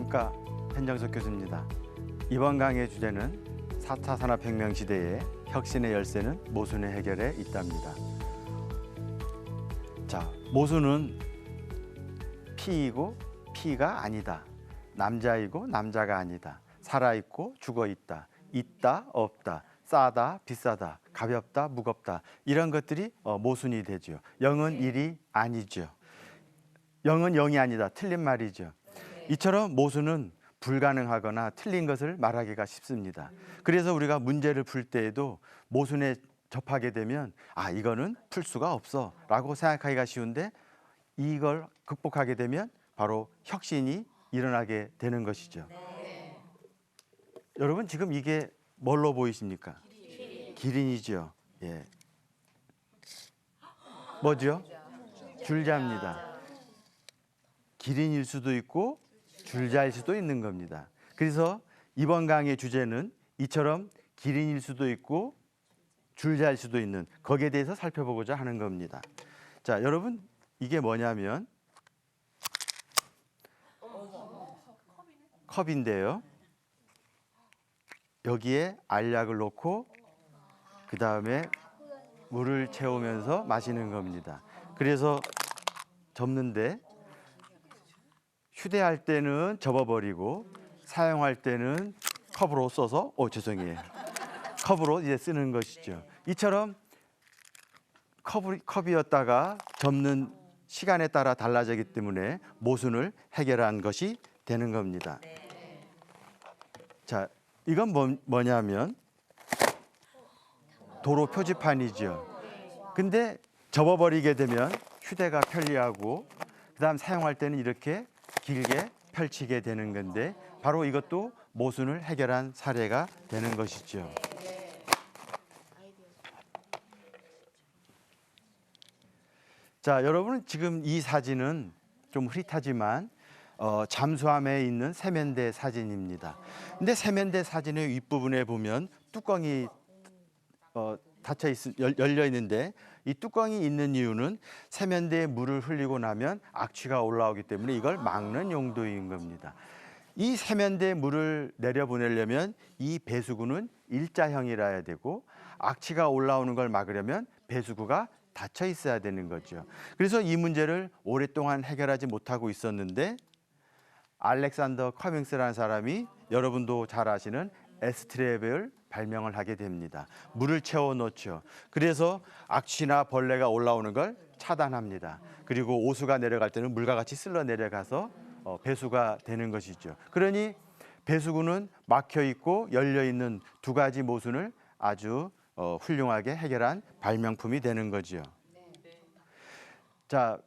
안녕하십니까, hen정석 교수입니다. 이번 강의 주제는 4차 산업혁명 시대의 혁신의 열쇠는 모순의 해결에 있답니다. 자, 모순은 피이고 피가 아니다, 남자이고 남자가 아니다, 살아있고 죽어있다, 있다 없다, 싸다 비싸다, 가볍다 무겁다, 이런 것들이 모순이 되죠. 0은 1이 아니죠. 0은 0이 아니다, 틀린 말이죠. 이처럼 모순은 불가능하거나 틀린 것을 말하기가 쉽습니다. 그래서 우리가 문제를 풀 때에도 모순에 접하게 되면 이거는 풀 수가 없어 라고 생각하기가 쉬운데, 이걸 극복하게 되면 바로 혁신이 일어나게 되는 것이죠. 여러분, 지금 이게 뭘로 보이십니까? 기린이죠. 예. 뭐죠? 줄자입니다. 기린일 수도 있고 줄자일 수도 있는 겁니다. 그래서 이번 강의 주제는 이처럼 기린일 수도 있고 줄자일 수도 있는, 거기에 대해서 살펴보고자 하는 겁니다. 자, 여러분, 이게 뭐냐면 컵인데요. 여기에 알약을 넣고 그 다음에 물을 채우면서 마시는 겁니다. 그래서 접는데, 휴대할 때는 접어버리고 사용할 때는 컵으로 써서 죄송해요. 컵으로 이제 쓰는 것이죠. 이처럼 컵이었다가 접는 시간에 따라 달라지기 때문에 모순을 해결한 것이 되는 겁니다. 자, 이건 뭐냐면 도로 표지판이죠. 근데 접어버리게 되면 휴대가 편리하고 그다음 사용할 때는 이렇게 길게 펼치게 되는 건데, 바로 이것도 모순을 해결한 사례가 되는 것이죠. 자, 여러분, 지금 이 사진은 좀 흐릿하지만 잠수함에 있는 세면대 사진입니다. 근데 세면대 사진의 윗부분에 보면 뚜껑이 열려 있는데, 이 뚜껑이 있는 이유는 세면대에 물을 흘리고 나면 악취가 올라오기 때문에 이걸 막는 용도인 겁니다. 이 세면대에 물을 내려보내려면 이 배수구는 일자형이라 해야 되고, 악취가 올라오는 걸 막으려면 배수구가 닫혀 있어야 되는 거죠. 그래서 이 문제를 오랫동안 해결하지 못하고 있었는데, 알렉산더 커밍스라는 사람이 여러분도 잘 아시는 S트랩을 발명을 하게 됩니다. 물을 채워 넣죠. 그래서 악취나 벌레가 올라오는 걸 차단합니다. 그리고 오수가 내려갈 때는 물과 같이 쓸러 내려가서 배수가 되는 것이죠. 그러니 배수구는 막혀 있고 열려 있는 두 가지 모순을 아주 훌륭하게 해결한 발명품이 되는 거죠. 자,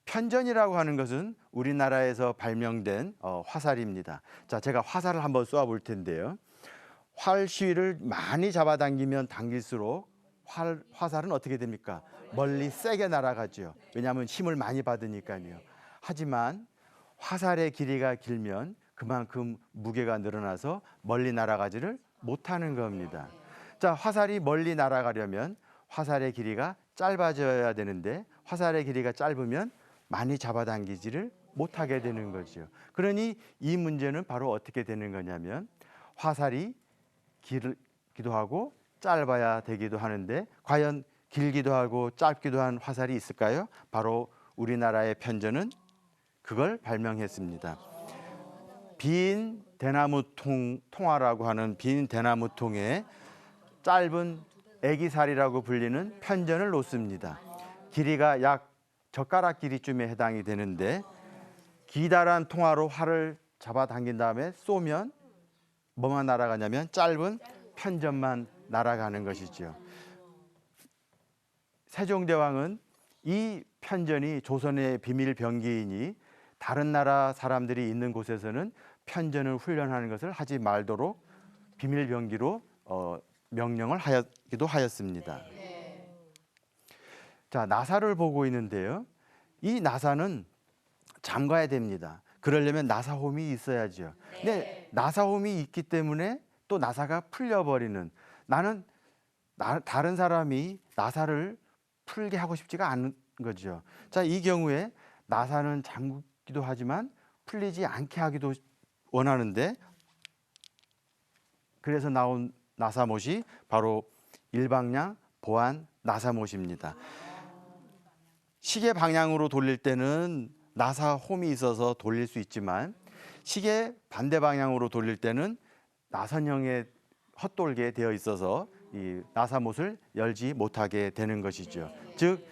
편전이라고 하는 것은 우리나라에서 발명된 화살입니다. 자, 제가 화살을 한번 쏘아 볼 텐데요. 활 시위를 많이 잡아당기면 당길수록 화살은 어떻게 됩니까? 멀리 세게 날아가죠. 왜냐하면 힘을 많이 받으니까요. 하지만 화살의 길이가 길면 그만큼 무게가 늘어나서 멀리 날아가지를 못하는 겁니다. 자, 화살이 멀리 날아가려면 화살의 길이가 짧아져야 되는데, 화살의 길이가 짧으면 많이 잡아당기지를 못하게 되는 거죠. 그러니 이 문제는 바로 어떻게 되는 거냐면, 화살이 길기도 하고 짧아야 되기도 하는데, 과연 길기도 하고 짧기도 한 화살이 있을까요? 바로 우리나라의 편전은 그걸 발명했습니다. 빈 대나무 통화라고 하는 빈 대나무 통에 짧은 애기살이라고 불리는 편전을 놓습니다. 길이가 약 젓가락 길이쯤에 해당이 되는데, 기다란 통화로 활을 잡아당긴 다음에 쏘면 뭐만 날아가냐면 짧은 편전만 날아가는 것이죠. 세종대왕은 이 편전이 조선의 비밀 병기이니 다른 나라 사람들이 있는 곳에서는 편전을 훈련하는 것을 하지 말도록 비밀 병기로 명령을 하기도 하였습니다. 자, 나사를 보고 있는데요. 이 나사는 잠가야 됩니다. 그러려면 나사홈이 있어야죠. 근데 나사홈이 있기 때문에 또 나사가 풀려버리는, 나는 다른 사람이 나사를 풀게 하고 싶지가 않은 거죠. 자, 이 경우에 나사는 잠기도 하지만 풀리지 않게 하기도 원하는데 그래서 나온 나사못이 바로 일방향 보안 나사못입니다. 시계 방향으로 돌릴 때는 나사 홈이 있어서 돌릴 수 있지만 시계 반대 방향으로 돌릴 때는 나선형에 헛돌게 되어 있어서 이 나사못을 열지 못하게 되는 것이죠. 즉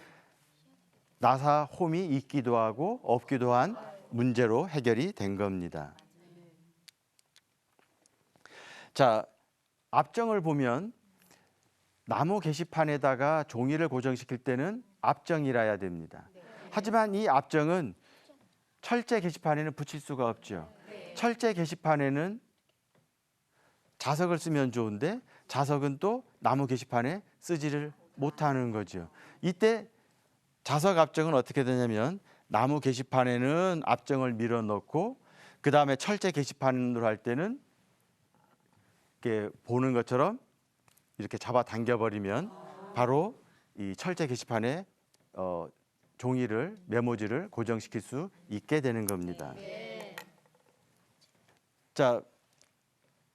나사 홈이 있기도 하고 없기도 한 문제로 해결이 된 겁니다. 자, 압정을 보면 나무 게시판에다가 종이를 고정시킬 때는 압정이라야 됩니다. 하지만 이 압정은 철제 게시판에는 붙일 수가 없죠. 철제 게시판에는 자석을 쓰면 좋은데 자석은 또 나무 게시판에 쓰지를 못하는 거죠. 이때 자석 압정은 어떻게 되냐면 나무 게시판에는 압정을 밀어 넣고 그 다음에 철제 게시판으로 할 때는 이렇게 보는 것처럼 이렇게 잡아 당겨버리면 바로 이 철제 게시판에 종이를 메모지를 고정시킬 수 있게 되는 겁니다. 자,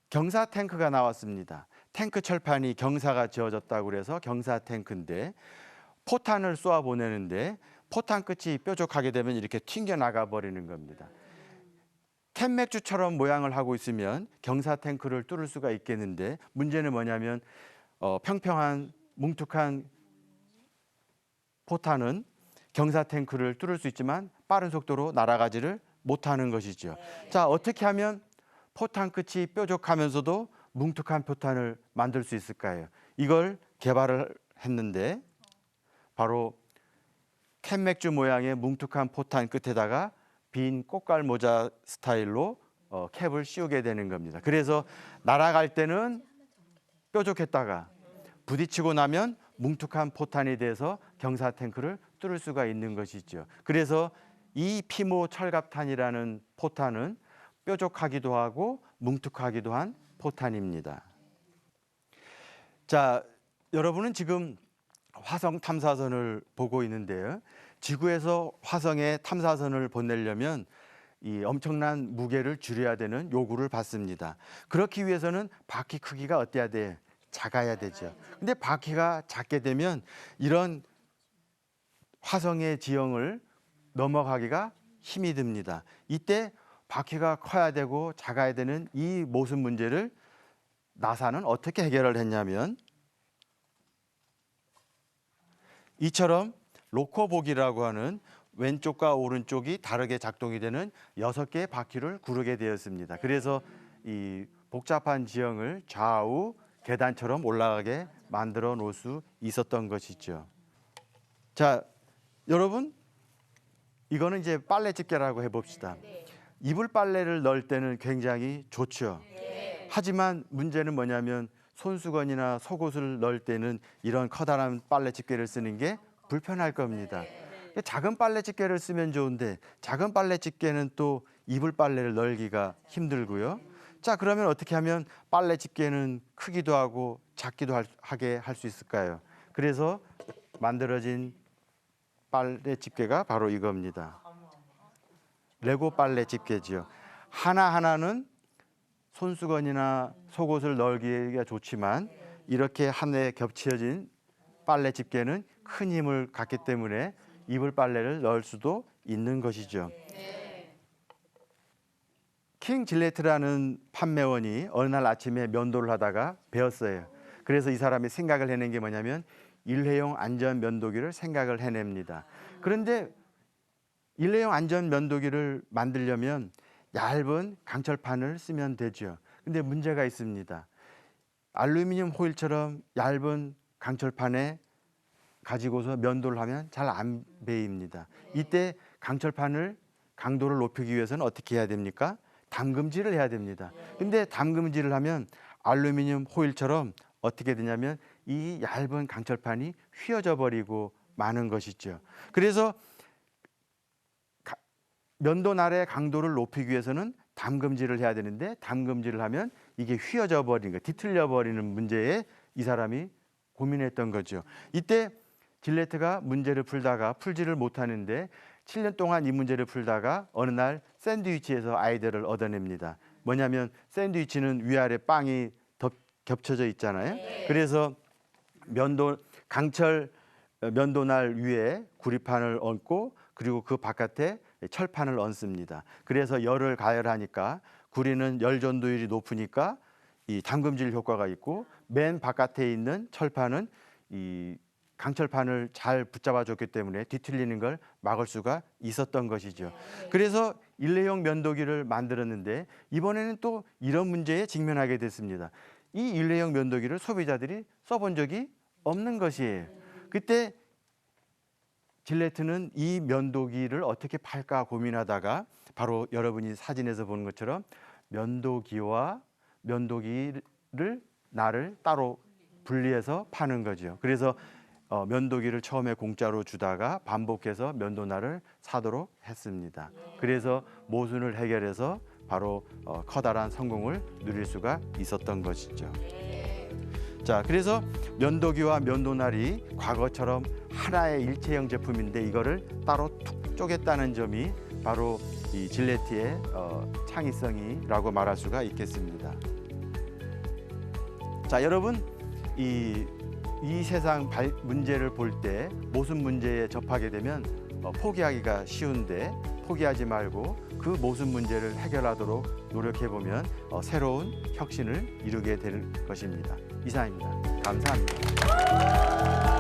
경사 탱크가 나왔습니다. 탱크 철판이 경사가 지어졌다고 그래서 경사 탱크인데 포탄을 쏘아 보내는데 포탄 끝이 뾰족하게 되면 이렇게 튕겨 나가 버리는 겁니다. 캔 맥주처럼 모양을 하고 있으면 경사 탱크를 뚫을 수가 있겠는데 문제는 뭐냐면 평평한 뭉툭한 포탄은 경사 탱크를 뚫을 수 있지만 빠른 속도로 날아가지를 못하는 것이죠. 자, 어떻게 하면 포탄 끝이 뾰족하면서도 뭉툭한 포탄을 만들 수 있을까요? 이걸 개발을 했는데 바로 캔 맥주 모양의 뭉툭한 포탄 끝에다가 빈 꽃갈 모자 스타일로 캡을 씌우게 되는 겁니다. 그래서 날아갈 때는 뾰족했다가 부딪히고 나면 뭉툭한 포탄이 돼서 경사 탱크를 뚫을 수가 있는 것이죠. 그래서 이 피모 철갑탄이라는 포탄은 뾰족하기도 하고 뭉툭하기도 한 포탄입니다. 자, 여러분은 지금 화성 탐사선을 보고 있는데요. 지구에서 화성에 탐사선을 보내려면 이 엄청난 무게를 줄여야 되는 요구를 받습니다. 그렇기 위해서는 바퀴 크기가 어때야 돼? 작아야 되죠. 근데 바퀴가 작게 되면 이런 화성의 지형을 넘어가기가 힘이 듭니다. 이때 바퀴가 커야 되고 작아야 되는 이 모순 문제를 나사는 어떻게 해결을 했냐면 이처럼 로커복이라고 하는 왼쪽과 오른쪽이 다르게 작동이 되는 6개의 바퀴를 구르게 되었습니다. 그래서 이 복잡한 지형을 좌우 계단처럼 올라가게 만들어 놓을 수 있었던 것이죠. 자, 여러분, 이거는 이제 빨래 집게라고 해봅시다. 이불 빨래를 넣을 때는 굉장히 좋죠. 하지만 문제는 뭐냐면 손수건이나 속옷을 넣을 때는 이런 커다란 빨래 집게를 쓰는 게 불편할 겁니다. 작은 빨래 집게를 쓰면 좋은데 작은 빨래 집게는 또 이불 빨래를 널기가 힘들고요. 자, 그러면 어떻게 하면 빨래 집게는 크기도 하고 작기도 하게 할 수 있을까요? 그래서 만들어진 빨래 집게가 바로 이겁니다. 레고 빨래 집게지요. 하나하나는 손수건이나 속옷을 널기가 좋지만 이렇게 하나에 겹쳐진 빨래 집게는 큰 힘을 갖기 때문에 이불 빨래를 넣을 수도 있는 것이죠. 킹 질레트라는 판매원이 어느 날 아침에 면도를 하다가 배웠어요. 그래서 이 사람이 생각을 해낸 게 뭐냐면 일회용 안전 면도기를 생각을 해냅니다. 그런데 일회용 안전 면도기를 만들려면 얇은 강철판을 쓰면 되죠. 근데 문제가 있습니다. 알루미늄 호일처럼 얇은 강철판에 가지고서 면도를 하면 잘 안 베입니다. 이때 강철판을 강도를 높이기 위해서는 어떻게 해야 됩니까? 담금질을 해야 됩니다. 근데 담금질을 하면 알루미늄 호일처럼 어떻게 되냐면 이 얇은 강철판이 휘어져 버리고 마는 것이죠. 그래서 면도날의 강도를 높이기 위해서는 담금질을 해야 되는데 담금질을 하면 이게 휘어져 버리는 거, 뒤틀려 버리는 문제에 이 사람이 고민했던 거죠. 이때 질레트가 문제를 풀다가 풀지를 못하는데 7년 동안 이 문제를 풀다가 어느 날 샌드위치에서 아이디어를 얻어냅니다. 뭐냐면 샌드위치는 위아래 빵이 겹쳐져 있잖아요. 그래서 강철 면도날 위에 구리판을 얹고 그리고 그 바깥에 철판을 얹습니다. 그래서 열을 가열하니까 구리는 열 전도율이 높으니까 이 담금질 효과가 있고 맨 바깥에 있는 철판은 이 강철판을 잘 붙잡아 줬기 때문에 뒤틀리는 걸 막을 수가 있었던 것이죠. 그래서 일회용 면도기를 만들었는데 이번에는 또 이런 문제에 직면하게 됐습니다. 이 일회용 면도기를 소비자들이 써본 적이 없는 것이에요. 그때 질레트는 이 면도기를 어떻게 팔까 고민하다가 바로 여러분이 사진에서 보는 것처럼 면도기와 면도기를 날을 따로 분리해서 파는 거죠. 그래서 면도기를 처음에 공짜로 주다가 반복해서 면도날을 사도록 했습니다. 그래서 모순을 해결해서 바로 커다란 성공을 누릴 수가 있었던 것이죠. 자, 그래서 면도기와 면도날이 과거처럼 하나의 일체형 제품인데 이거를 따로 툭 쪼갰다는 점이 바로 이 질레트의 창의성이라고 말할 수가 있겠습니다. 자, 여러분, 이 세상 문제를 볼 때 모순 문제에 접하게 되면 포기하기가 쉬운데 포기하지 말고 그 모순 문제를 해결하도록 노력해 보면 새로운 혁신을 이루게 될 것입니다. 이상입니다. 감사합니다.